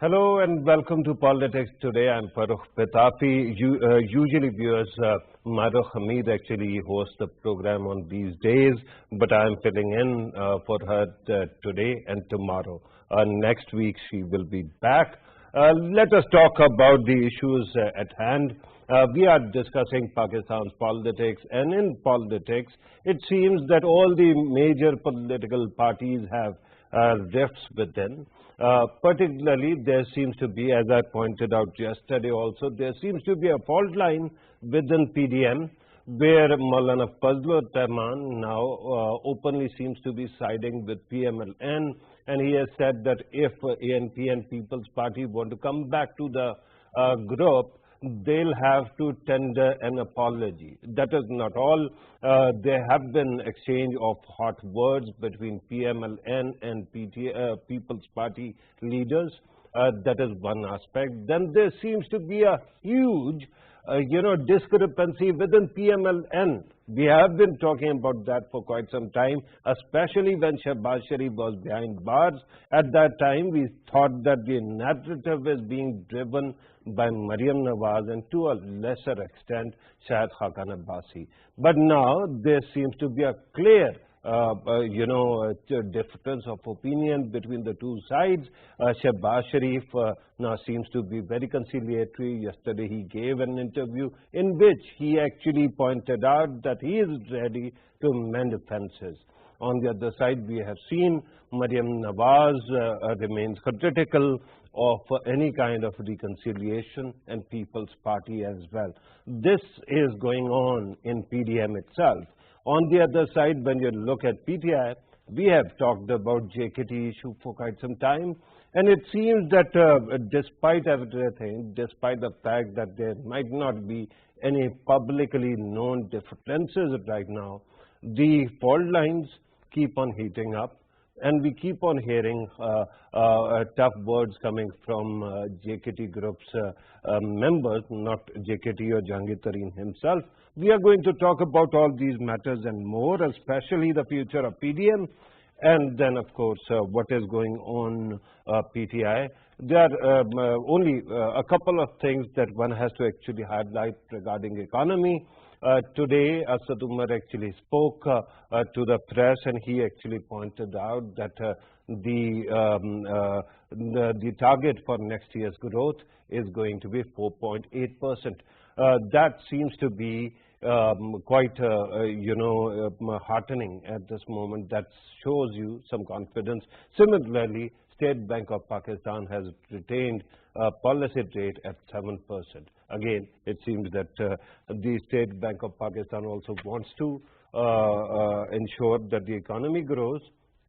Hello and welcome to Politics Today. I'm Farrukh Pitafi. Usually viewers, Maruf Hamid actually hosts the program on these days, but I'm filling in for her today and tomorrow. Next week she will be back. Let us talk about the issues at hand. We are discussing Pakistan's politics, and in politics, it seems that all the major political parties have rifts within. Particularly, there seems to be, as I pointed out yesterday also, there seems to be a fault line within PDM, where Maulana Fazlur Rahman now openly seems to be siding with PMLN, and he has said that if ANP and People's Party want to come back to the group, they'll have to tender an apology. That is not all. There have been exchange of hot words between PMLN and People's Party leaders. That is one aspect. Then there seems to be a huge discrepancy within PMLN. We have been talking about that for quite some time, especially when Shehbaz Sharif was behind bars. At that time, we thought that the narrative is being driven by Maryam Nawaz and to a lesser extent, Shahid Khaqan Abbasi. But now, there seems to be a clear difference of opinion between the two sides. Shehbaz Sharif now seems to be very conciliatory. Yesterday he gave an interview in which he actually pointed out that he is ready to mend fences. On the other side, we have seen Maryam Nawaz remains critical of any kind of reconciliation, and People's Party as well. This is going on in PDM itself. On the other side, when you look at PTI, we have talked about JKT issue for quite some time, and it seems that despite everything, despite the fact that there might not be any publicly known differences right now, the fault lines keep on heating up, and we keep on hearing tough words coming from JKT Group's members, not JKT or Jahangir Tareen himself. We are going to talk about all these matters and more, especially the future of PDM, and then, of course, what is going on PTI. There are only a couple of things that one has to actually highlight regarding economy. Today, Asad Umar actually spoke to the press, and he actually pointed out that the target for next year's growth is going to be 4.8%. That seems to be quite heartening at this moment. That shows you some confidence. Similarly, State Bank of Pakistan has retained a policy rate at 7%. Again, it seems that the State Bank of Pakistan also wants to ensure that the economy grows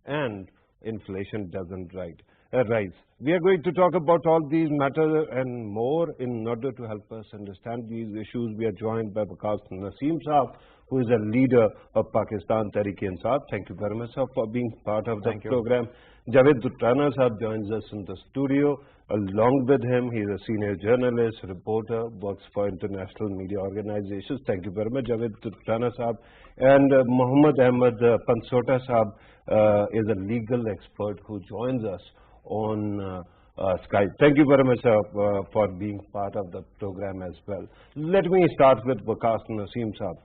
and inflation doesn't rise. We are going to talk about all these matters and more. In order to help us understand these issues, we are joined by Waqas Naseem Saab, who is a leader of Pakistan Tehreek-e-Insaf. Thank you very much, sir, for being part of the program. Javed Rana Saab joins us in the studio. Along with him, he is a senior journalist, reporter, works for international media organizations. Thank you very much, Javed Rana Saab. And Muhammad Ahmed Pansota Saab is a legal expert who joins us on Skype. Thank you very much, sir, for being part of the program as well. Let me start with Waqas Naseem Saab.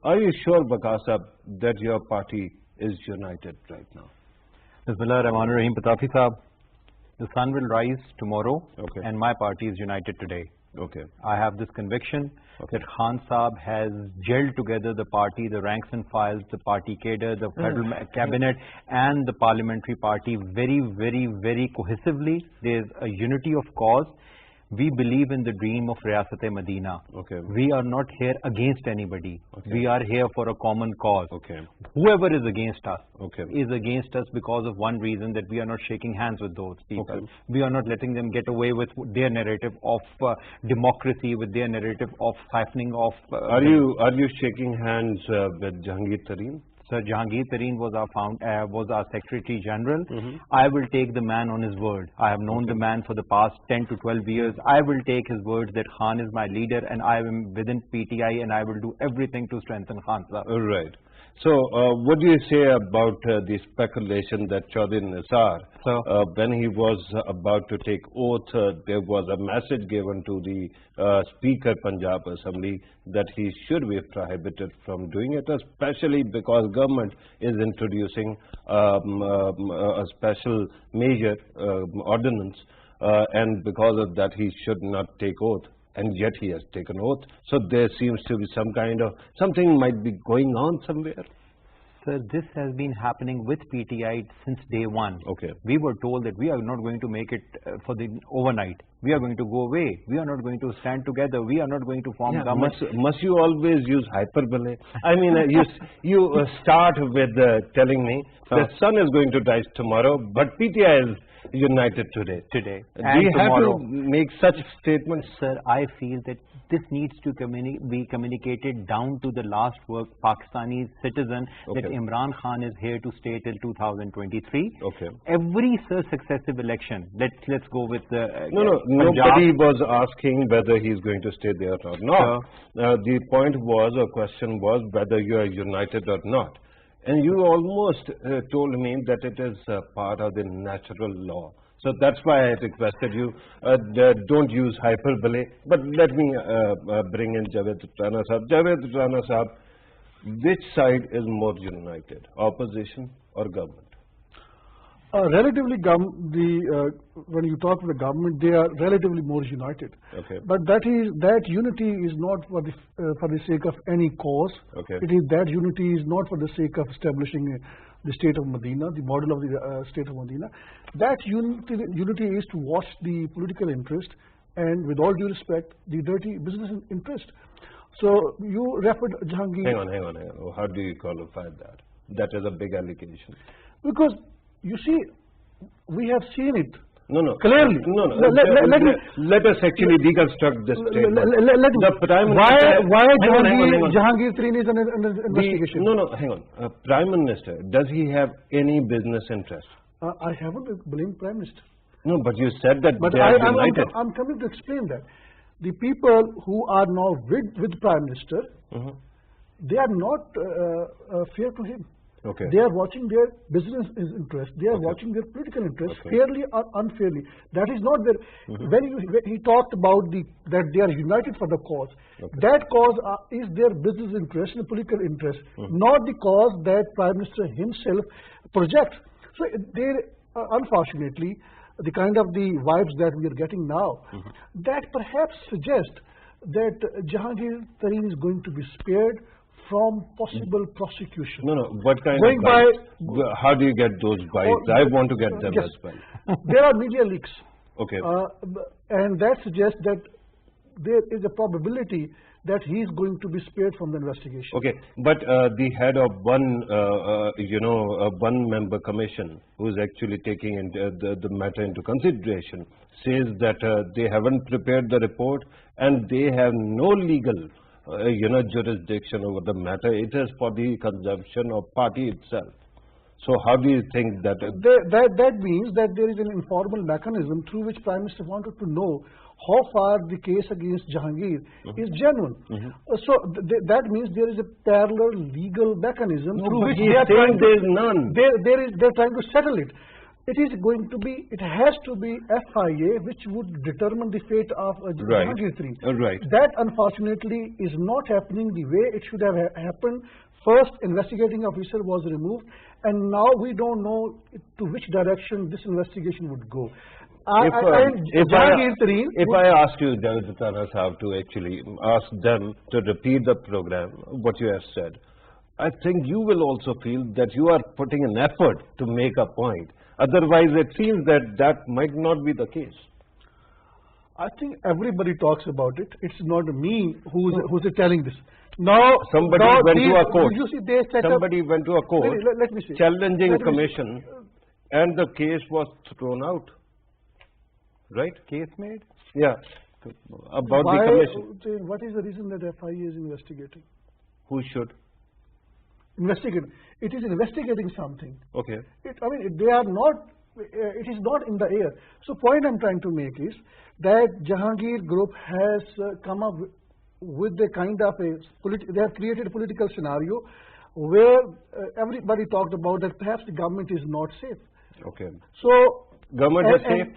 Are you sure, Waqas Saab, that your party is united right now? Bismillah ar-Rahman ar-Rahim. Pitafi Saab, the sun will rise tomorrow, and my party is united today. I have this conviction that Khan Saab has gelled together the party, the ranks and files, the party cadre, the federal cabinet and the parliamentary party very, very, very cohesively. There is a unity of cause. We believe in the dream of Riyasat-e-Madina. We are not here against anybody. We are here for a common cause. Whoever is against us is against us because of one reason, that we are not shaking hands with those people. We are not letting them get away with their narrative of democracy, with their narrative of siphoning off. Are you shaking hands with Jahangir Tareen? Sir, Jahangir Tareen was our Secretary General. I will take the man on his word. I have known the man for the past 10 to 12 years. I will take his word that Khan is my leader and I am within PTI and I will do everything to strengthen Khan Saab. Right. So, what do you say about the speculation that Chaudhry Nisar, when he was about to take oath, there was a message given to the Speaker Punjab Assembly that he should be prohibited from doing it, especially because government is introducing a special measure, ordinance, and because of that he should not take oath. And yet he has taken oath. So there seems to be some kind of, something might be going on somewhere. Sir, this has been happening with PTI since day one. Okay. We were told that we are not going to make it for the overnight. We are going to go away. We are not going to stand together. We are not going to form government. Must you always use hyperbole? I mean, you start with telling me the sun is going to rise tomorrow, but PTI is united today. And you tomorrow. have to make such statements? Sir, I feel that this needs to be communicated down to the last work Pakistani citizen that Imran Khan is here to stay till 2023. Every successive election, let's go with the nobody was asking whether he's going to stay there or not. The point was, or question was, whether you are united or not. And you almost told me that it is part of the natural law. So that's why I requested you, don't use hyperbole. But let me bring in Javed Rana Sahab. Javed Rana Sahab, which side is more united, opposition or government? Relatively, when you talk with the government, they are relatively more united. But that unity is not for the sake of any cause. It is that unity is not for the sake of establishing the state of Medina, the model of the state of Medina. That unity is to watch the political interest and, with all due respect, the dirty business interest. So you referred Jahangir. Hang on. How do you qualify that? That is a big allegation. Because you see, we have seen it. Clearly. Let us actually deconstruct this statement. The Prime Minister. Why Jahangir Tareen is under investigation? Hang on. Prime Minister, does he have any business interest? I haven't blamed Prime Minister. No, but you said that they are united. I'm coming to explain that. The people who are now with Prime Minister, they are not fair to him. They are watching their business interest. They are watching their political interest fairly or unfairly. That is not their. When he talked about that they are united for the cause, that cause is their business interest and political interest, not the cause that Prime Minister himself projects. So unfortunately, the kind of the vibes that we are getting now, that perhaps suggest that Jahangir Tareen is going to be spared from possible prosecution. What kind of vibes? How do you get those vibes? I want to get them as well. There are media leaks. And that suggests that there is a probability that he is going to be spared from the investigation. But the head of one-member commission, who is actually taking the matter into consideration, says that they haven't prepared the report and they have no legal jurisdiction over the matter. It is for the consumption of party itself. So how do you think that? That means that there is an informal mechanism through which Prime Minister wanted to know how far the case against Jahangir is genuine. So that means there is a parallel legal mechanism through which they are trying there is none. They're trying to settle it. It has to be FIA which would determine the fate of Jahangir Tareen. That unfortunately is not happening the way it should have happened. First, investigating officer was removed, and now we don't know to which direction this investigation would go. If I ask you, Javed Rana Sahab, to actually ask them to repeat the program, what you have said, I think you will also feel that you are putting an effort to make a point. Otherwise, it seems that might not be the case. I think everybody talks about it. It's not me who's telling this. Now, somebody went to a court. You see, somebody went to a court, let me see, challenging commission, and the case was thrown out. Right? Case made? Yeah. About the commission. What is the reason that FIA is investigating? Who should? Investigate. It is investigating something. They are not. It is not in the air. So, point I'm trying to make is that Jahangir Group has come up with a kind of they have created a political scenario where everybody talked about that perhaps the government is not safe. Okay. So government is safe?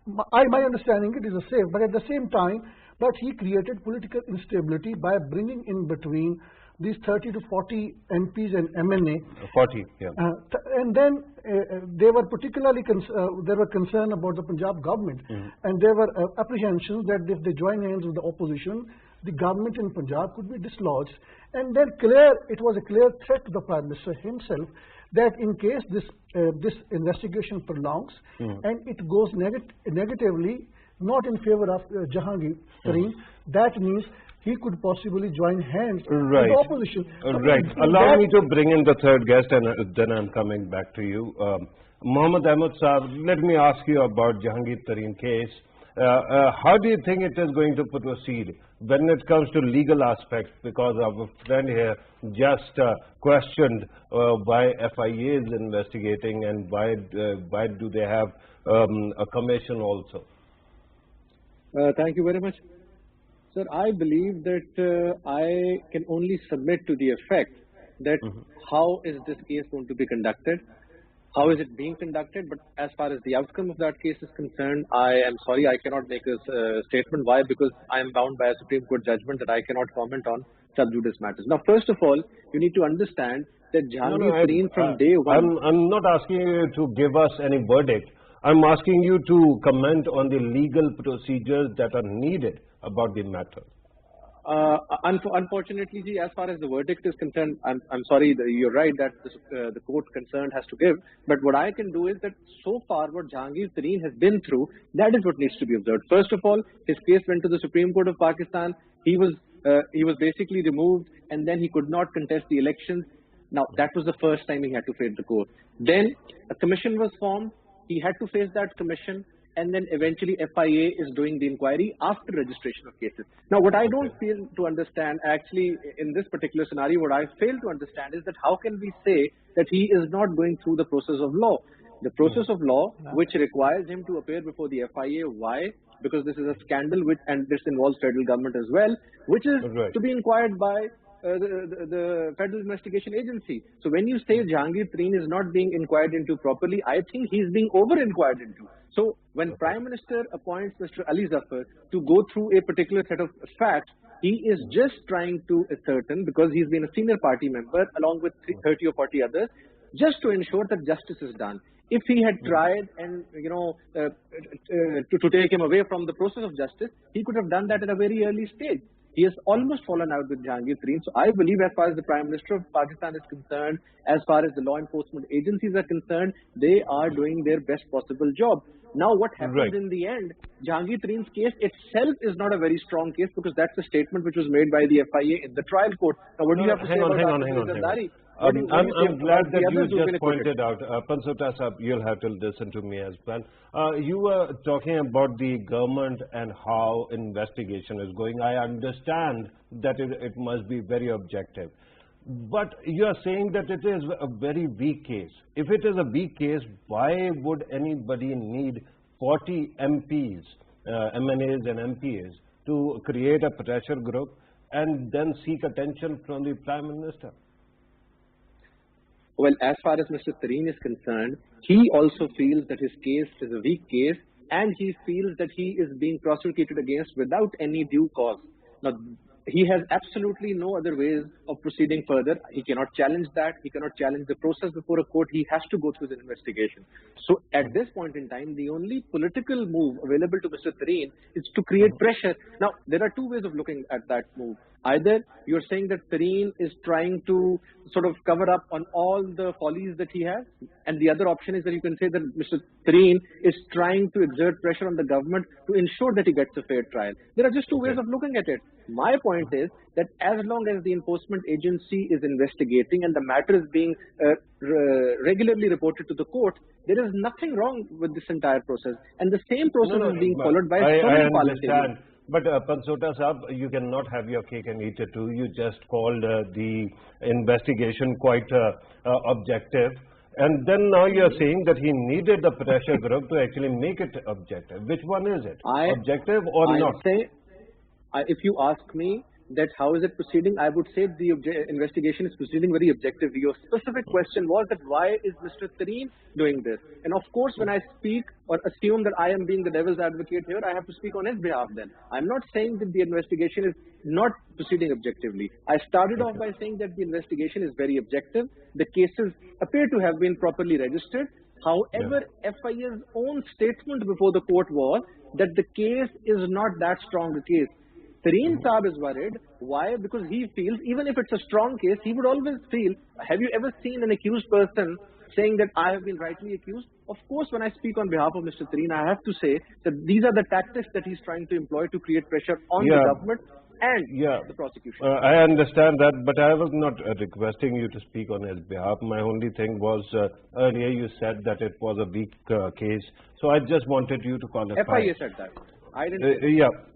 My understanding it is a safe, but at the same time, but he created political instability by bringing in between these 30 to 40 MPs and MNA. 40, yeah. And then they were particularly there were concern about the Punjab government, and there were apprehensions that if they join hands with the opposition, the government in Punjab could be dislodged. And then it was a clear threat to the Prime Minister himself that in case this investigation prolongs and it goes negatively, not in favor of Jahangir Tareen, that means he could possibly join hands with the opposition. Right. Allow me to bring in the third guest, and then I'm coming back to you. Mohammad Ahmed Saab, let me ask you about Jahangir Tareen case. How do you think it is going to proceed when it comes to legal aspects? Because our friend here just questioned why FIA is investigating and why do they have a commission also? Thank you very much. Sir, I believe that I can only submit to the effect that how is this case going to be conducted? How is it being conducted? But as far as the outcome of that case is concerned, I am sorry, I cannot make a statement. Why? Because I am bound by a Supreme Court judgment that I cannot comment on sub judice matters. Now, first of all, you need to understand that Jahangir Tareen from day one... I'm not asking you to give us any verdict. I'm asking you to comment on the legal procedures that are needed about the matter. Unfortunately, as far as the verdict is concerned, I'm sorry, you're right that the court concerned has to give. But what I can do is that so far what Jahangir Tareen has been through, that is what needs to be observed. First of all, his case went to the Supreme Court of Pakistan. He was basically removed, and then he could not contest the elections. Now, that was the first time he had to face the court. Then a commission was formed. He had to face that commission. And then eventually FIA is doing the inquiry after registration of cases. Now, what I don't feel to understand, actually, in this particular scenario, what I fail to understand is that how can we say that he is not going through the process of law? The process of law, which requires him to appear before the FIA. Why? Because this is a scandal, and this involves federal government as well, which is to be inquired by the Federal Investigation Agency. So when you say Jahangir Tareen is not being inquired into properly, I think he's being over-inquired into. So when Prime Minister appoints Mr. Ali Zafar to go through a particular set of facts, he is just trying to ascertain, because he's been a senior party member along with 30 or 40 others, just to ensure that justice is done. If he had tried and, to take him away from the process of justice, he could have done that at a very early stage. He has almost fallen out with Jahangir Tareen. So I believe as far as the Prime Minister of Pakistan is concerned, as far as the law enforcement agencies are concerned, they are doing their best possible job. Now what happens in the end, Jahangir Tareen's case itself is not a very strong case, because that's a statement which was made by the FIA in the trial court. Now what do you have to say about Zardari? I'm glad that you just pointed out, Pansota Sahab, you'll have to listen to me as well. You were talking about the government and how investigation is going. I understand that it must be very objective. But you are saying that it is a very weak case. If it is a weak case, why would anybody need 40 MPs, MNAs and MPs to create a pressure group and then seek attention from the Prime Minister? Well, as far as Mr. Tareen is concerned, he also feels that his case is a weak case, and he feels that he is being prosecuted against without any due cause. Now, he has absolutely no other ways of proceeding further. He cannot challenge that. He cannot challenge the process before a court. He has to go through the investigation. So at this point in time, the only political move available to Mr. Tareen is to create pressure. Now, there are two ways of looking at that move. Either you're saying that Tareen is trying to sort of cover up on all the follies that he has, and the other option is that you can say that Mr. Tareen is trying to exert pressure on the government to ensure that he gets a fair trial. There are just two ways of looking at it. My point is that as long as the enforcement agency is investigating and the matter is being regularly reported to the court, there is nothing wrong with this entire process. And the same process is being followed by so many politicians. But Pansota Sahab, you cannot have your cake and eat it too. You just called the investigation quite objective. And then now you're saying that he needed the pressure group to actually make it objective. Which one is it? Objective or not? If you ask me, that how is it proceeding, I would say the investigation is proceeding very objectively. Your specific question was that why is Mr. Tareen doing this? And of course, when I speak or assume that I am being the devil's advocate here, I have to speak on his behalf then. I'm not saying that the investigation is not proceeding objectively. I started off by saying that the investigation is very objective. The cases appear to have been properly registered. However, FIA's own statement before the court was that the case is not that strong a case. Tareen Saab is worried. Why? Because he feels, even if it's a strong case, he would always feel, have you ever seen an accused person saying that I have been rightly accused? Of course, when I speak on behalf of Mr. Tareen, I have to say that these are the tactics that he's trying to employ to create pressure on the government and the prosecution. I understand that, but I was not requesting you to speak on his behalf. My only thing was, earlier you said that it was a weak case, so I just wanted you to qualify. FIA said that. I didn't.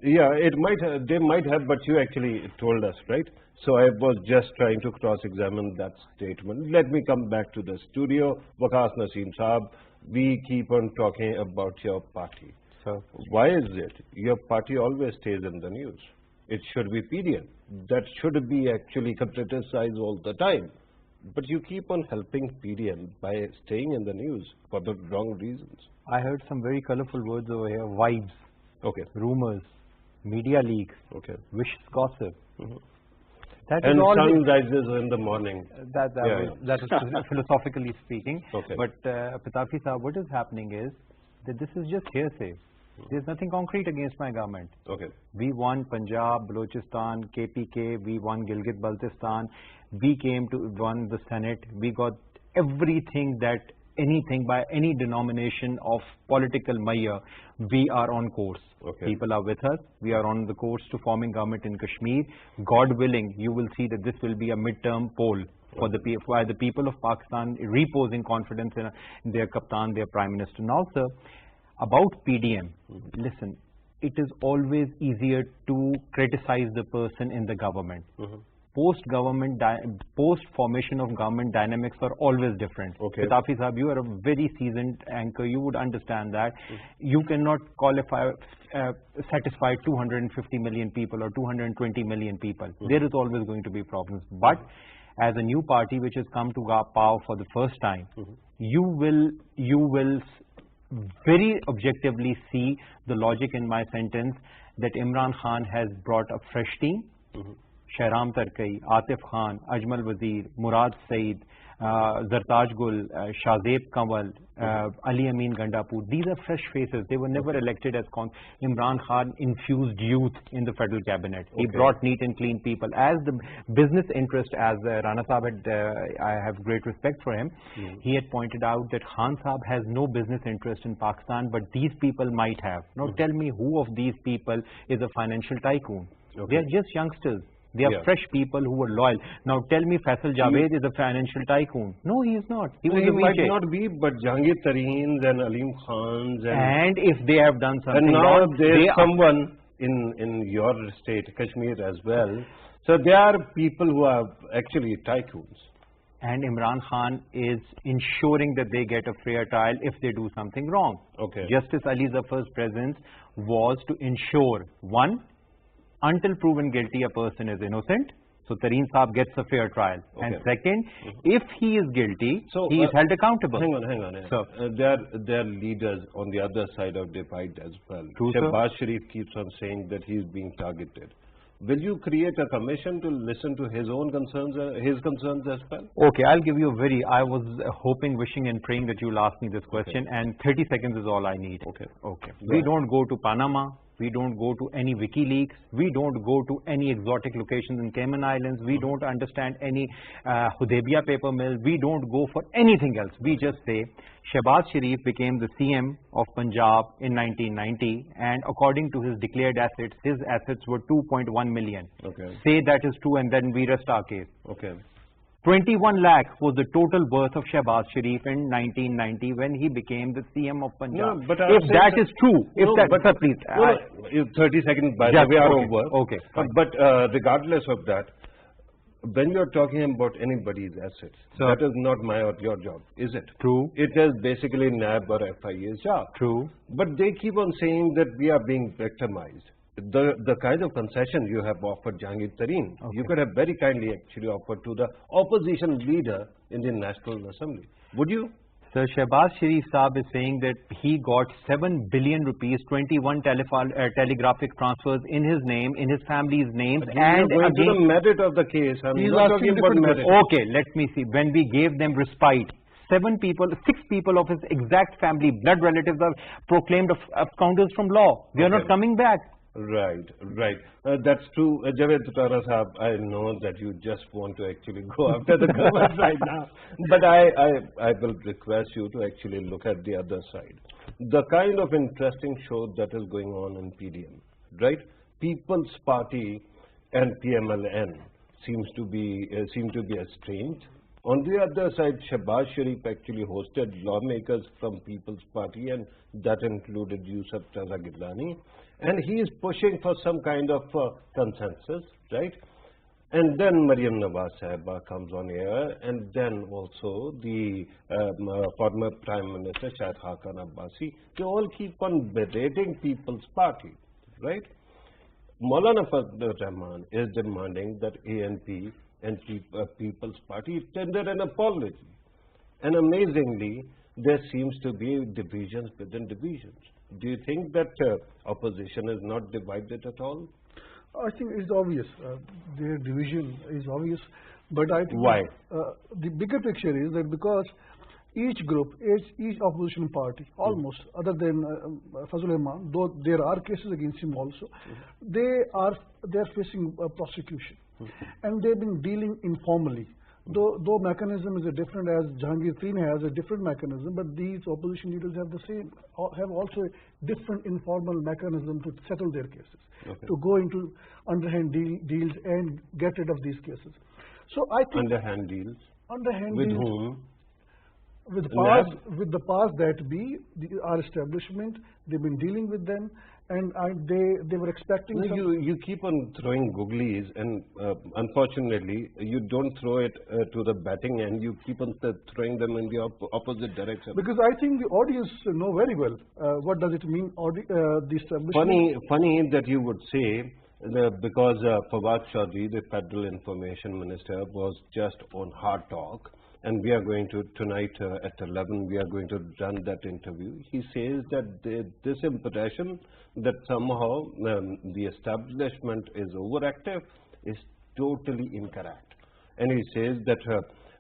It might. They might have, but you actually told us, right? So I was just trying to cross-examine that statement. Let me come back to the studio. Waqas Naseem Saab, we keep on talking about your party. So why is it your party always stays in the news? It should be PDM. That should be actually criticized all the time. But you keep on helping PDM by staying in the news for the wrong reasons. I heard some very colorful words over here. Vibes. Okay. Rumors. Media leaks. Okay. Vicious gossip. That and sun rises in the morning. That is philosophically speaking. Okay. But Pitafi Saab, what is happening is that this is just hearsay. There's nothing concrete against my government. Okay. We won Punjab, Balochistan, KPK, we won Gilgit-Baltistan, we came to won the Senate, we got everything that anything by any denomination of political maya, we are on course. Okay. People are with us, we are on the course to forming government in Kashmir. God willing, you will see that this will be a midterm poll for the people of Pakistan reposing confidence in their Captain, their Prime Minister. Now, sir, about PDM, listen, it is always easier to criticize the person in the government. Post-formation of government dynamics are always different. Okay. Pitafi Saab, you are a very seasoned anchor. You would understand that. You cannot satisfy 250 million people or 220 million people. There is always going to be problems. But as a new party which has come to power for the first time, you will very objectively see the logic in my sentence that Imran Khan has brought a fresh team. Shahram Tarkai, Atif Khan, Ajmal Wazir, Murad Saeed, Zartaj Gul, Shahzeb Kanwal, Ali Amin Gandapur. These are fresh faces. They were never elected as Imran Khan infused youth in the federal cabinet. He brought neat and clean people. As the business interest, as Rana Saab I have great respect for him, he had pointed out that Khan Saab has no business interest in Pakistan, but these people might have. Now tell me who of these people is a financial tycoon? They are just youngsters. They are fresh people who were loyal. Now tell me Faisal Javed is a financial tycoon. No, he is not. He was a might not be, but Jahangir Tareens and Aleem Khans and if they have done something and now wrong, there is someone in your state, Kashmir as well. So there are people who are actually tycoons. And Imran Khan is ensuring that they get a fair trial if they do something wrong. Okay. Justice Ali Zafar's presence was to ensure, one, until proven guilty, a person is innocent. So Tareen Saab gets a fair trial. Okay. And second, if he is guilty, so, he is held accountable. Hang on. So, there are leaders on the other side of the divide as well. Shehbaz Sharif keeps on saying that he is being targeted. Will you create a commission to listen to his own concerns, as well? Okay, I'll give you I was hoping, wishing and praying that you'll ask me this question, and 30 seconds is all I need. Okay. We don't go to Panama. We don't go to any WikiLeaks. We don't go to any exotic locations in Cayman Islands. We don't understand any Hudaybiyah paper mill. We don't go for anything else. We just say Shehbaz Sharif became the CM of Punjab in 1990, and according to his declared assets, his assets were 2.1 million. Okay. Say that is true, and then we rest our case. Okay. 21 lakh was the total worth of Shehbaz Sharif in 1990 when he became the CM of Punjab. No, if that is true, please. 30 seconds by the way are over. Okay. But regardless of that, when you are talking about anybody's assets, that is not my or your job, is it? True. It is basically NAB or FIA's job. True. But they keep on saying that we are being victimized. the kind of concession you have offered Jahangir Tareen, you could have very kindly actually offered to the opposition leader in the National Assembly. Would you? Sir, Shehbaz Sharif Saab is saying that he got 7 billion rupees, 21 telegraphic transfers in his name, in his family's names, and going to the merit of the case. I'm not talking about merit. Okay, let me see. When we gave them respite, 6 people of his exact family, blood relatives, are proclaimed absconders from law. They are not coming back. Right. That's true. Javed Tutara Sahab, I know that you just want to actually go after the government right now. But I will request you to actually look at the other side. The kind of interesting show that is going on in PDM, right? People's Party and PMLN seem to be estranged. On the other side, Shehbaz Sharif actually hosted lawmakers from People's Party, and that included Yusuf Raza Gillani. And he is pushing for some kind of consensus, right? And then Maryam Nawaz Sahiba comes on air, and then also the former Prime Minister Shahid Khaqan Abbasi. They all keep on berating People's Party, right? Maulana Fazlur Rahman is demanding that ANP and People's Party tender an apology. And amazingly, there seems to be divisions within divisions. Do you think that opposition is not divided at all? I think it's obvious. Their division is obvious. But I think why? The bigger picture is that because each group, each opposition party, almost, other than Fazlur Rahman, though there are cases against him also, they are facing prosecution. And they've been dealing informally. Though mechanism is a different, as Jahangir Tareen has a different mechanism, but these opposition leaders have also a different informal mechanism to settle their cases, to go into underhand deals and get rid of these cases. So I think underhand deals. With deals, whom? With the powers that be, our establishment. They've been dealing with them. And they were expecting. No, you keep on throwing googlies, and unfortunately, you don't throw it to the batting end. You keep on throwing them in the opposite direction. Because I think the audience know very well what does it mean. The establishment. Funny that you would say, because Fawad Chaudhry, the Federal Information Minister, was just on Hard Talk. And we are going to, tonight at 11, we are going to run that interview. He says that this impression that somehow the establishment is overactive is totally incorrect. And he says that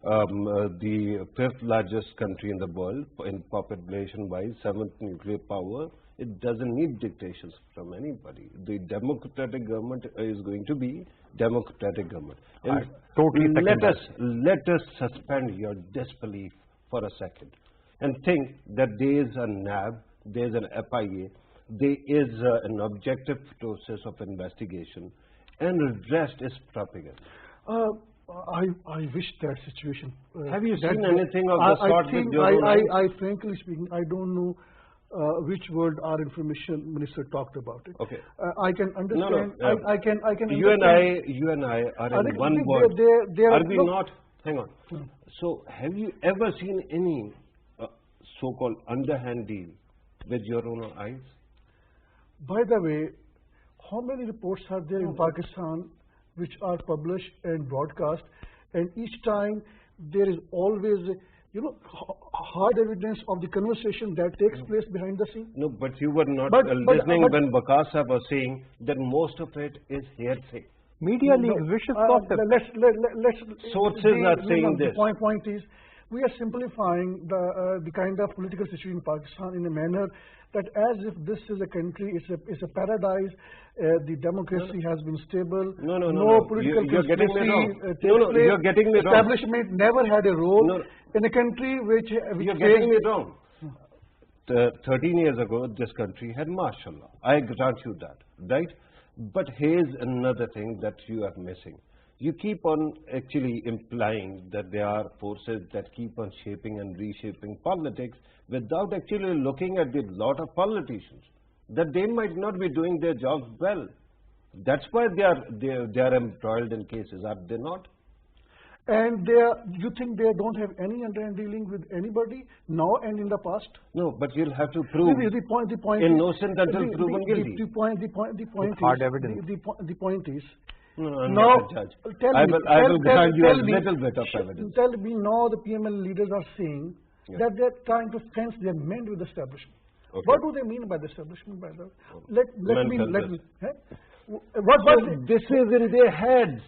the 5th largest country in the world, in population-wise, 7th nuclear power, it doesn't need dictations from anybody. The democratic government is going to be democratic government. And let us suspend your disbelief for a second and think that there is a NAB, there is an FIA, there is an objective process of investigation, and the rest is propaganda. I wish that situation. Have you seen anything of the sort with your own eyes? I frankly speaking, I don't know which word our information minister talked about it. Okay. I can understand. No. I can you understand. and I are in one word. Are we not? Hang on. So, have you ever seen any so-called underhand deal with your own eyes? By the way, how many reports are there in Pakistan which are published and broadcast, and each time there is always hard evidence of the conversation that takes place behind the scene? No, but you were not listening when Waqas Sahab was saying that most of it is hearsay. Media leaks, vicious gossip. Sources are saying this. The point is, we are simplifying the kind of political situation in Pakistan in a manner that as if this is a country, it's a paradise, the democracy has been stable, no political conspiracy takes place, you're getting me wrong. Establishment never had a role in a country which you're getting me wrong. 13 years ago, this country had martial law. I grant you that, right? But here's another thing that you are missing. You keep on actually implying that there are forces that keep on shaping and reshaping politics without actually looking at the lot of politicians, that they might not be doing their jobs well. That's why they are embroiled in cases, are they not? And you think they don't have any underhand dealing with anybody now and in the past? No, but you'll have to prove the point innocent until proven guilty. The point is, hard evidence. The point is, no, I'm now, not a judge. I will grant you a little bit of evidence. Tell me now the PML leaders are saying that they're trying to fence their men with the establishment. Okay. What do they mean by the establishment? By the this is in their heads.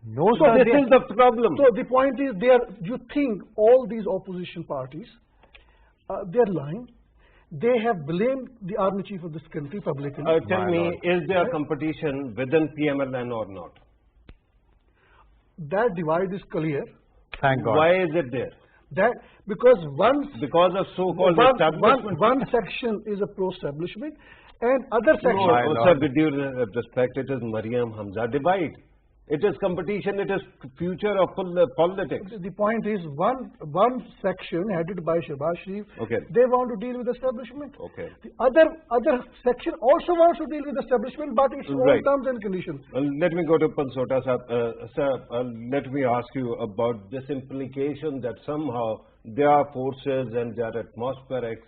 No, so this is the problem. So the point is, you think all these opposition parties, they're lying. They have blamed the army chief of this country publicly. Tell me, is there competition within PMLN or not? That divide is clear. Thank God. Why is it there? Because of so-called establishment. One section is a pro-establishment, and other section. No, sir, with due respect, it is Mariam Hamza divide. It is competition. It is future of politics. The point is, one section headed by Shehbaz Sharif, they want to deal with establishment. The other section also wants to deal with establishment, but its own terms and conditions. Let me go to Pansota sir. Let me ask you about this implication that somehow there are forces and there are atmospherics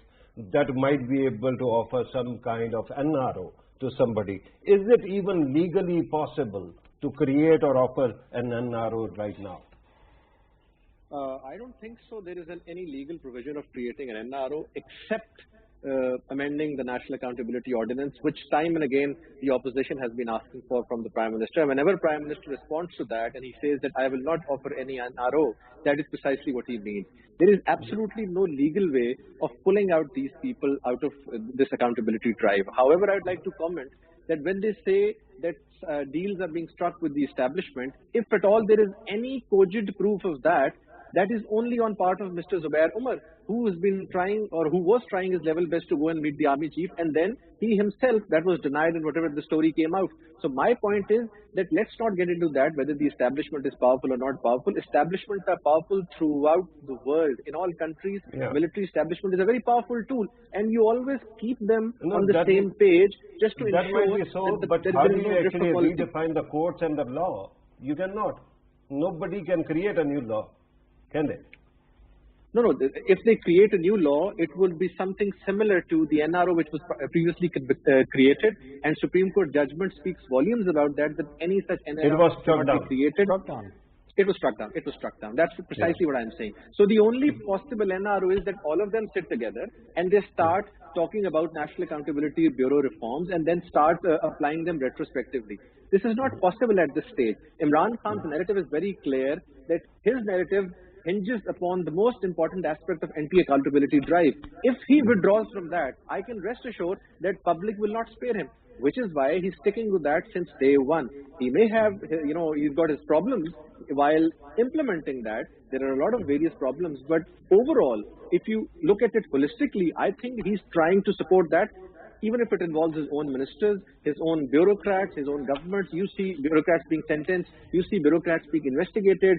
that might be able to offer some kind of NRO to somebody. Is it even legally possible to create or offer an NRO right now? I don't think so. There is any legal provision of creating an NRO except amending the National Accountability Ordinance, which time and again the opposition has been asking for from the Prime Minister. Whenever Prime Minister responds to that and he says that I will not offer any NRO, that is precisely what he means. There is absolutely no legal way of pulling out these people out of this accountability drive. However, I would like to comment that when they say that deals are being struck with the establishment, if at all there is any cogent proof of that, that is only on part of Mr. Zubair Umar, who has been trying or who was trying his level best to go and meet the army chief, and then he himself, that was denied and whatever the story came out. So my point is that let's not get into that, whether the establishment is powerful or not powerful. Establishments are powerful throughout the world. In all countries, military establishment is a very powerful tool, and you always keep them on the same page just to ensure but how do you actually redefine the courts and the law? You cannot. Nobody can create a new law, can they? No. If they create a new law, it would be something similar to the NRO which was previously created, and Supreme Court judgment speaks volumes about that any such NRO cannot be created. It was struck down. That's precisely what I'm saying. So the only possible NRO is that all of them sit together and they start talking about National Accountability Bureau reforms and then start applying them retrospectively. This is not possible at this stage. Imran Khan's narrative is very clear that his narrative hinges upon the most important aspect of anti-accountability drive. If he withdraws from that, I can rest assured that public will not spare him, which is why he's sticking with that since day one. He may have, he's got his problems while implementing that. There are a lot of various problems, but overall, if you look at it holistically, I think he's trying to support that. Even if it involves his own ministers, his own bureaucrats, his own governments. You see bureaucrats being sentenced, you see bureaucrats being investigated,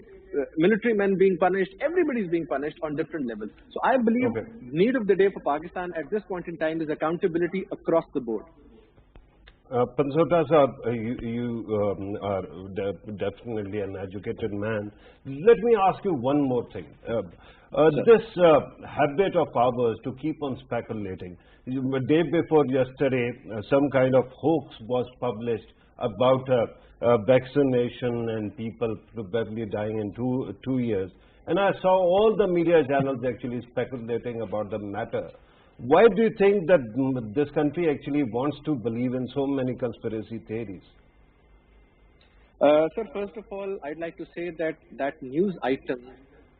military men being punished, everybody's being punished on different levels. So I believe need of the day for Pakistan at this point in time is accountability across the board. Pansota sir, you are definitely an educated man. Let me ask you one more thing. This habit of ours to keep on speculating. The day before yesterday, some kind of hoax was published about vaccination and people probably dying in two years. And I saw all the media channels actually speculating about the matter. Why do you think that this country actually wants to believe in so many conspiracy theories? Sir, first of all, I'd like to say that that news item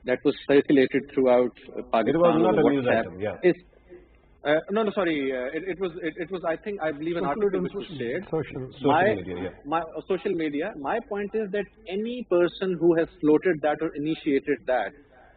that was circulated throughout Pakistan. It was not a news item, No, sorry. It was. I believe an article which was shared. Social media. My point is that any person who has floated that or initiated that,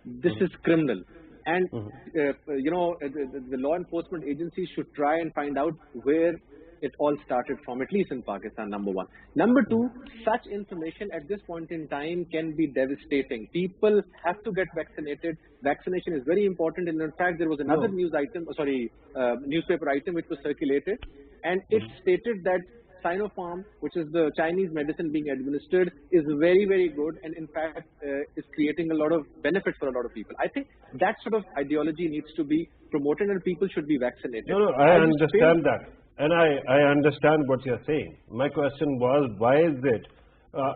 this is criminal. And the law enforcement agencies should try and find out where it all started from, at least in Pakistan, number one. Number two, such information at this point in time can be devastating. People have to get vaccinated. Vaccination is very important. And in fact, there was another newspaper item which was circulated, and it stated that Sinopharm, which is the Chinese medicine being administered, is very, very good, and in fact is creating a lot of benefit for a lot of people. I think that sort of ideology needs to be promoted, and people should be vaccinated. No, I understand that, and I understand what you're saying. My question was, why is it?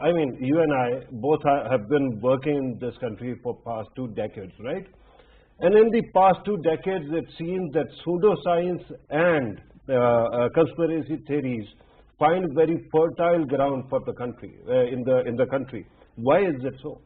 I mean, you and I both have been working in this country for past 2 decades, right? And in the past 2 decades, it seems that pseudoscience and conspiracy theories find very fertile ground for the country, in the country. Why is it so?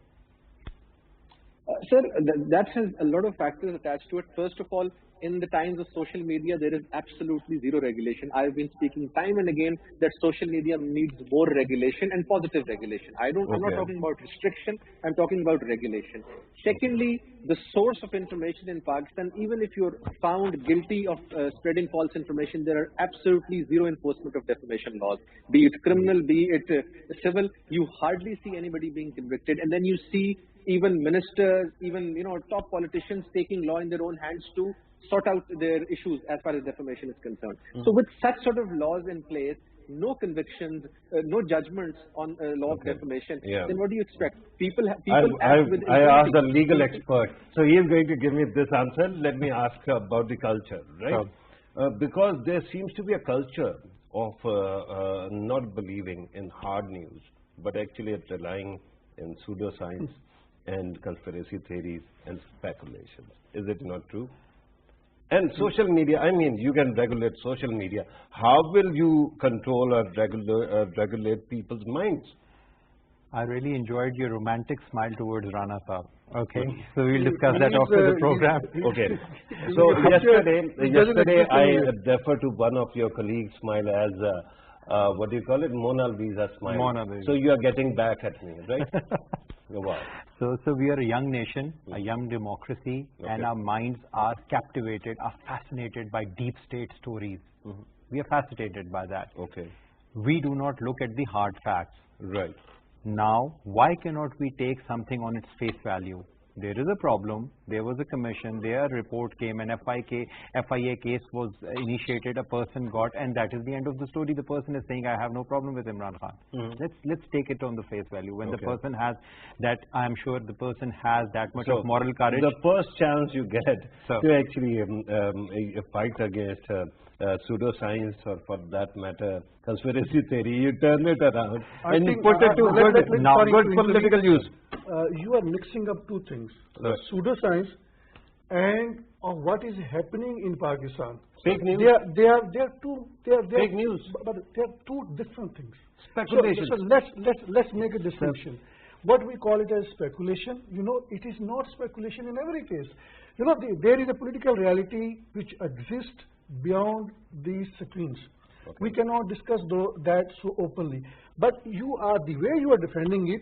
Sir, that has a lot of factors attached to it. First of all, in the times of social media, there is absolutely zero regulation. I've been speaking time and again that social media needs more regulation and positive regulation. I'm not talking about restriction, I'm talking about regulation. Secondly, the source of information in Pakistan, even if you're found guilty of spreading false information, there are absolutely zero enforcement of defamation laws. Be it criminal, be it civil, you hardly see anybody being convicted. And then you see even ministers, even top politicians taking law in their own hands to sort out their issues as far as defamation is concerned. So with such sort of laws in place, no convictions, no judgments on law of defamation, then what do you expect? People act with I asked the legal expert, so he is going to give me this answer. Let me ask about the culture, right? Because there seems to be a culture of not believing in hard news, but actually relying in pseudoscience and conspiracy theories and speculations. Is it not true? And social media, I mean, you can regulate social media. How will you control or regulate people's minds? I really enjoyed your romantic smile towards Rana Saab. Okay, so we'll discuss that after the program. Okay. So yesterday I defer to one of your colleagues' smile as what do you call it? Mona Lisa smile. Mona Lisa. So you are getting back at me, right? Wow. So we are a young nation, a young democracy, and our minds are captivated, are fascinated by deep state stories. We are fascinated by that. Okay. We do not look at the hard facts. Right. Now, why cannot we take something on its face value? There is a problem, there was a commission, their report came, an FIA case was initiated, a person got, and that is the end of the story. The person is saying, I have no problem with Imran Khan. Let's take it on the face value. When the person has that, I am sure the person has that much of moral courage. The first chance you get to actually fight against pseudoscience, or for that matter, conspiracy theory, you turn it around and you put it to good political use. You are mixing up 2 things: pseudoscience and what is happening in Pakistan. Fake news. They are two. Fake news. But they are 2 different things. Speculation. So let's make a distinction. What we call it as speculation, it is not speculation in every case. There is a political reality which exists beyond these screens. We cannot discuss that so openly. But the way you are defending it,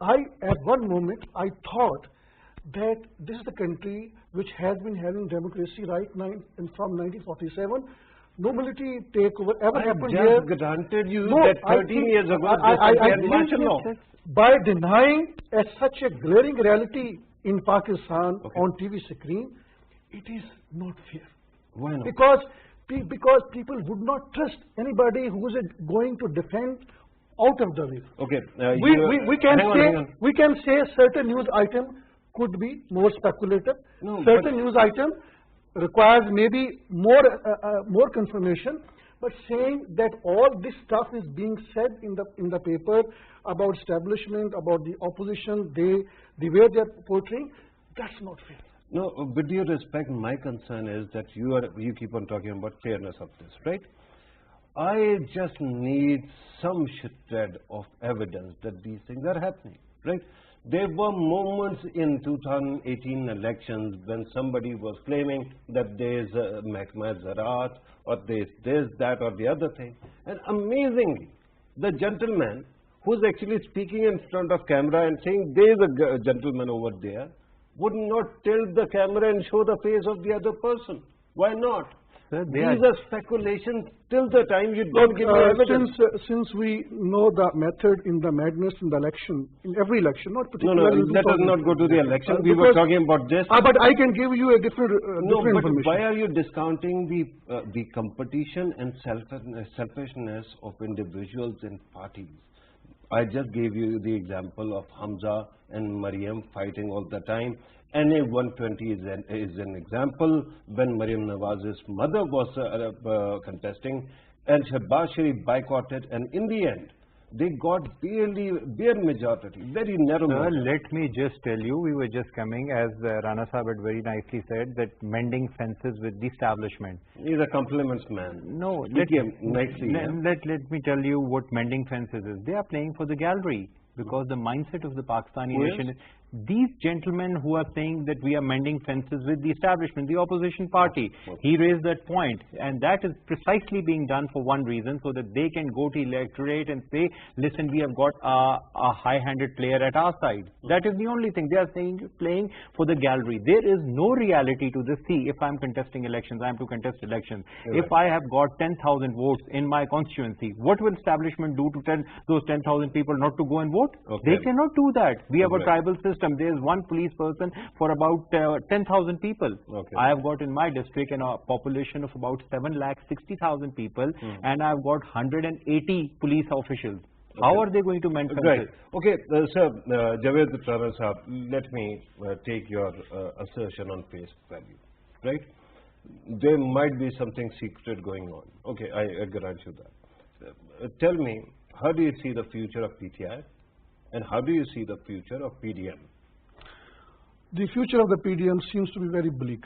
at one moment, I thought that this is the country which has been having democracy from 1947. No military takeover ever happened here. I just granted you that 13 years ago, I martial law. By denying such a glaring reality in Pakistan on TV screen, it is not fair. Why not? Because people would not trust anybody who is going to defend out of the way. Okay. We can say certain news item could be more speculative. Certain news item requires maybe more confirmation. But saying that all this stuff is being said in the paper about establishment, about the opposition, the way they are portraying, that's not fair. No, with due respect, my concern is that you keep on talking about fairness of this, right? I just need some shred of evidence that these things are happening, right? There were moments in 2018 elections when somebody was claiming that there's a Mahkama Zaraat, or there's this, that, or the other thing. And amazingly, the gentleman who's actually speaking in front of camera and saying there's a gentleman over there would not tilt the camera and show the face of the other person. Why not? Sir, these are speculations till the time you don't give me evidence. Since we know the method in the madness in the election, in every election, not particularly. No, let us not go to the election. We were talking about this. But I can give you a different information. Why are you discounting the competition and selfishness of individuals and parties? I just gave you the example of Hamza and Maryam fighting all the time. NA 120 is an example. When Maryam Nawaz's mother was contesting, and Shehbaz Sharif boycotted, and in the end, they got bare majority, very narrow majority. Let me just tell you, we were just coming, as Rana Sahib had very nicely said, that mending fences with the establishment. He's a compliments man. No, let me tell you what mending fences is. They are playing for the gallery, because the mindset of the Pakistani nation is, these gentlemen who are saying that we are mending fences with the establishment, the opposition party, he raised that point, and that is precisely being done for one reason, so that they can go to electorate and say, listen, we have got a high-handed player at our side. That is the only thing. They are saying, playing for the gallery. There is no reality to this. See, if I am contesting elections, I am to contest elections. Right. If I have got 10,000 votes in my constituency, what will establishment do to tell those 10,000 people not to go and vote? They cannot do that. We have a tribal system. There is one police person for about 10,000 people. I have got in my district a population of about 7,60,000 people, and I have got 180 police officials. How are they going to mend fences? Right. Okay, sir, Javed Rana Sahib, let me take your assertion on face value. Right? There might be something secret going on. Okay, I grant you that. Tell me, how do you see the future of PTI? And how do you see the future of PDM? The future of the PDM seems to be very bleak.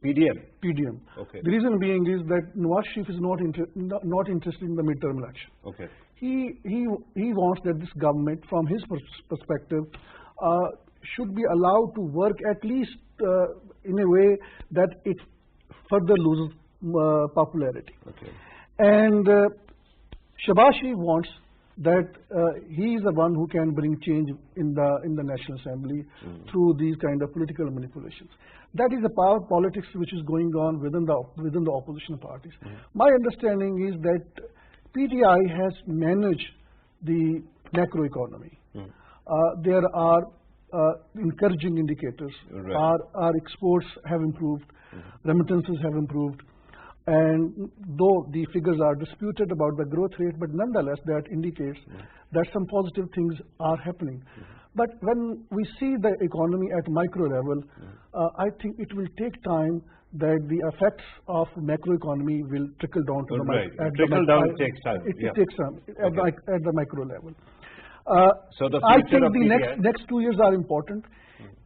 PDM? PDM. Okay. The reason being is that Nawaz Sharif is not interested in the midterm election. Okay. He wants that this government, from his perspective, should be allowed to work at least in a way that it further loses popularity. Okay. And Shehbaz Sharif wants that he is the one who can bring change in the National Assembly through these kind of political manipulations. That is the power politics which is going on within the opposition parties. My understanding is that PTI has managed the macroeconomy. There are encouraging indicators. Right. Our exports have improved, remittances have improved. And though the figures are disputed about the growth rate, but nonetheless that indicates that some positive things are happening. But when we see the economy at micro level, I think it will take time that the effects of macroeconomy will trickle down to the micro. Trickle down takes time. It takes time at the micro level. So the I think the next 2 years are important.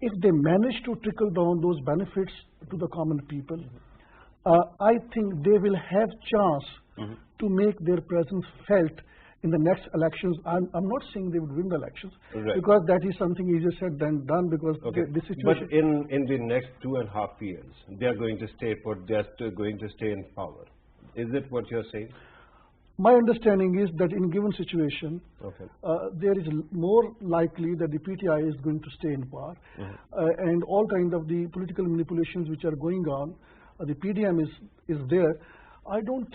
If they manage to trickle down those benefits to the common people, I think they will have chance to make their presence felt in the next elections. I'm not saying they would win the elections, because that is something easier said than done, because the situation... But in the next 2.5 years, they are going to stay put, they are still going to stay in power. Is it what you're saying? My understanding is that in a given situation, there is more likely that the PTI is going to stay in power, and all kinds of the political manipulations which are going on, the PDM is there. I don't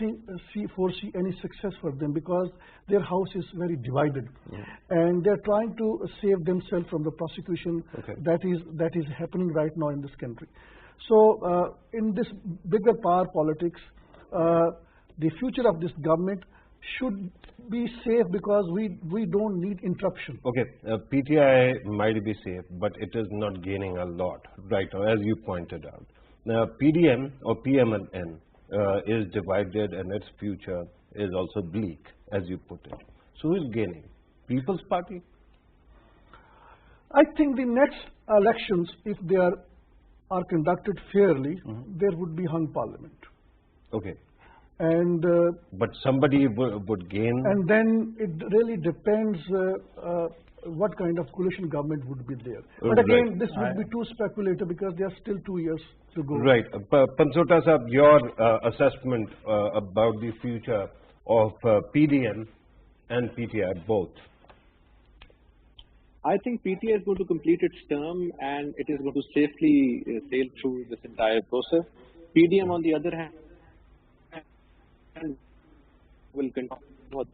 foresee any success for them, because their house is very divided, and they're trying to save themselves from the prosecution that is happening right now in this country. So in this bigger power politics, the future of this government should be safe, because we don't need interruption. Okay, PTI might be safe, but it is not gaining a lot right now, as you pointed out. Now, PDM or PMN is divided, and its future is also bleak, as you put it. So who is gaining? People's Party? I think the next elections, if they are conducted fairly, there would be hung parliament. Okay. And but somebody would gain. And then it really depends what kind of coalition government would be there. But again, this would be too speculative, because there are still 2 years to go. Right. Pansota Sahab, your assessment about the future of PDM and PTI both? I think PTI is going to complete its term, and it is going to safely sail through this entire process. PDM, on the other hand, will continue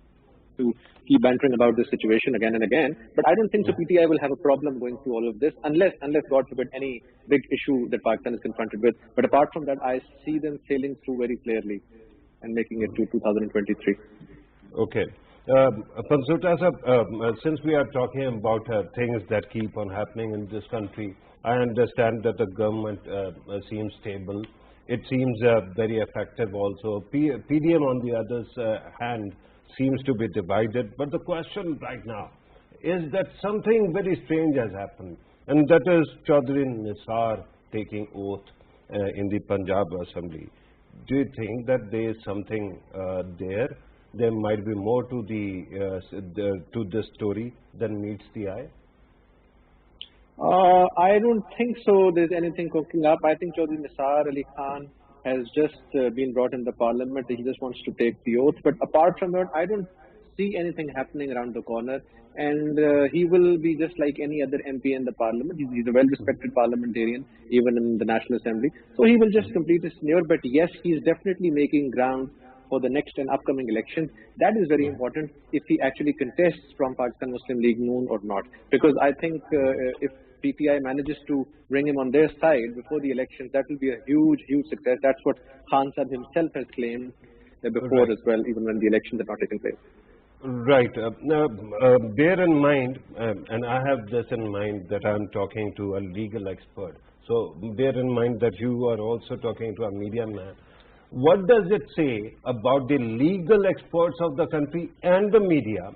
to keep bantering about this situation again and again. But I don't think so PTI will have a problem going through all of this unless God forbid any big issue that Pakistan is confronted with. But apart from that, I see them sailing through very clearly and making it to 2023. Okay. Pansota sir, since we are talking about things that keep on happening in this country, I understand that the government seems stable. It seems very effective also. PDM on the other hand seems to be divided. But the question right now is that something very strange has happened, and that is Chaudhry Nisar taking oath in the Punjab Assembly. Do you think that there is something there? There might be more to to this story than meets the eye? I don't think so. There's anything cooking up. I think Chaudhry Nisar Ali Khan has just been brought in the parliament. He just wants to take the oath. But apart from that, I don't see anything happening around the corner. And he will be just like any other MP in the parliament. He's a well-respected parliamentarian, even in the National Assembly. So he will just complete his tenure. But yes, he's definitely making ground for the next and upcoming elections. That is very important if he actually contests from Pakistan Muslim League Noon or not. Because I think if PTI manages to bring him on their side before the elections, that will be a huge, huge success. That's what Khan Sahib himself has claimed before as well, even when the elections are not taking place. Right. Bear in mind, and I have this in mind, that I'm talking to a legal expert. So bear in mind that you are also talking to a media man. What does it say about the legal experts of the country and the media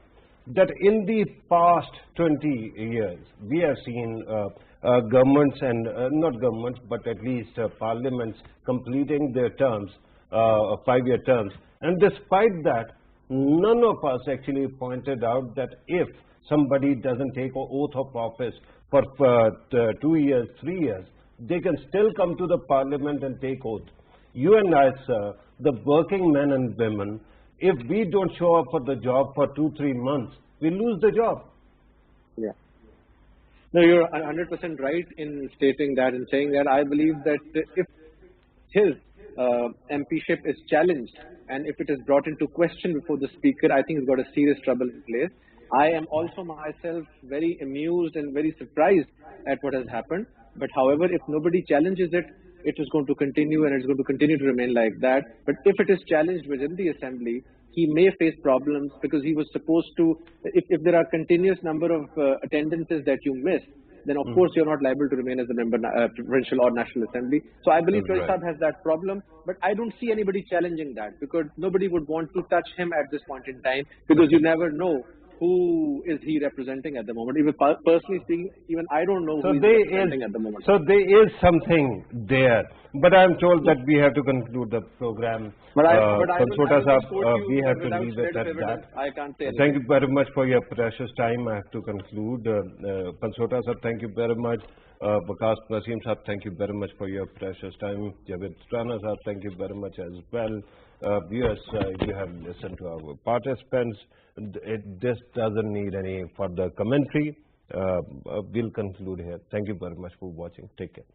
that in the past 20 years, we have seen governments and not governments, but at least parliaments completing their terms, 5-year terms. And despite that, none of us actually pointed out that if somebody doesn't take an oath of office for 2 years, 3 years, they can still come to the parliament and take oath. You and I, sir, the working men and women, if we don't show up for the job for 2-3 months, we lose the job. Yeah. No, you're 100% right in stating that and saying that. I believe that if his MPship is challenged and if it is brought into question before the speaker, I think he's got a serious trouble in place. I am also myself very amused and very surprised at what has happened. But however, if nobody challenges it, it is going to continue and it's going to continue to remain like that. But if it is challenged within the assembly, he may face problems because he was supposed to, if there are continuous number of attendances that you miss, then of course you're not liable to remain as a member provincial or national assembly. So I believe Chaudhry Sahib has that problem, but I don't see anybody challenging that because nobody would want to touch him at this point in time because you never know who is he representing at the moment. Even personally speaking, even I don't know who he's representing at the moment. So there is something there. But I'm told that we have to conclude the program. But we have to leave it at that. I can't say anything. Thank you very much for your precious time. I have to conclude. Pansota sir, thank you very much. Vikas Prasim sir, thank you very much for your precious time. Javed Strana sir, thank you very much as well. Viewers, you have listened to our participants. This doesn't need any further commentary. We'll conclude here. Thank you very much for watching. Take care.